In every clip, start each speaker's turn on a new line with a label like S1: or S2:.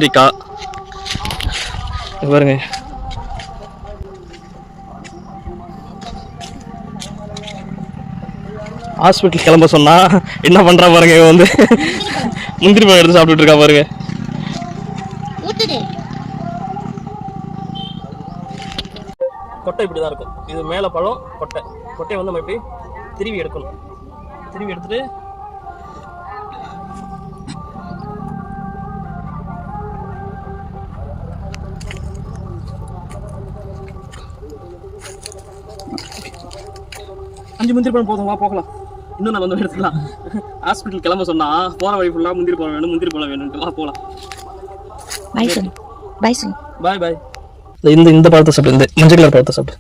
S1: கத்திரிக்காய் பாருங்க. ஹாஸ்பிட்டல் கிளம்ப சொன்னா என்ன பண்றா பாருங்க. வந்து முந்திரி பழம் எடுத்து சாப்பிட்டுட்டு இருக்கா பாருங்க. கொட்டை இப்படிதான் இருக்கும். இது மேல பழம், கொட்டையை வந்து நம்ம இப்படி திருவி எடுக்கணும். திருவி எடுத்துட்டு அஞ்சு முந்திரி பழம் போதும், வா போகலாம். இன்னும் நான் வந்து எடுத்துக்கலாம். ஹாஸ்பிட்டல் கிளம்ப சொன்னா போற வழி ஃபுல்லா முந்திரி பழம் வேணும், முந்திரி பழம் வேணும்ட்டு. வா போகலாம். பாய் பாய். இந்த பழத்தை சாப்பிடு, இந்த மஞ்சள் கலர் பழத்தை சாப்பிடு.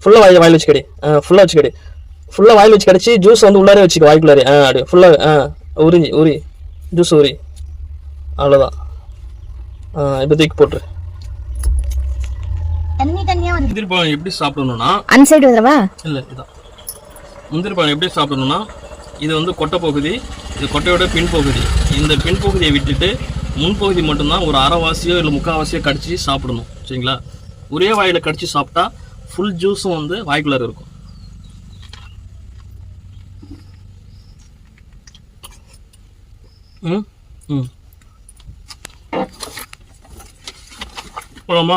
S1: ஃபுல்லா வாயில் வச்சு கடி. ஃபுல்லா வச்சு கடி. ஃபுல்லா வாயில் வச்சு கடிச்சு ஜூஸ் வந்து உள்ளாரே வச்சுக்க, வாய்க்குள்ளாரே. அப்படி ஃபுல்லா உரி ஜூஸ் உரி. அவ்வளோதான். இப்போ தூக்கி போட்டுரு. முந்திரி பழம் எப்படி சாப்பிடணும்னா இல்லை, இதான் முந்திரி பழம் எப்படி சாப்பிடணும்னா, இது வந்து கொட்டை பகுதி, இது கொட்டையோட பின்பகுதி. இந்த பின்பகுதியை விட்டுட்டு முன்பகுதி மட்டும்தான் ஒரு அரைவாசியோ இல்லை முக்கால்வாசியோ கடிச்சு சாப்பிடணும். சரிங்களா? ஒரே வாயில் கடிச்சு சாப்பிட்டா ஃபுல் ஜூஸும் வந்து வாய்க்குள்ளார இருக்கும். போலாமா?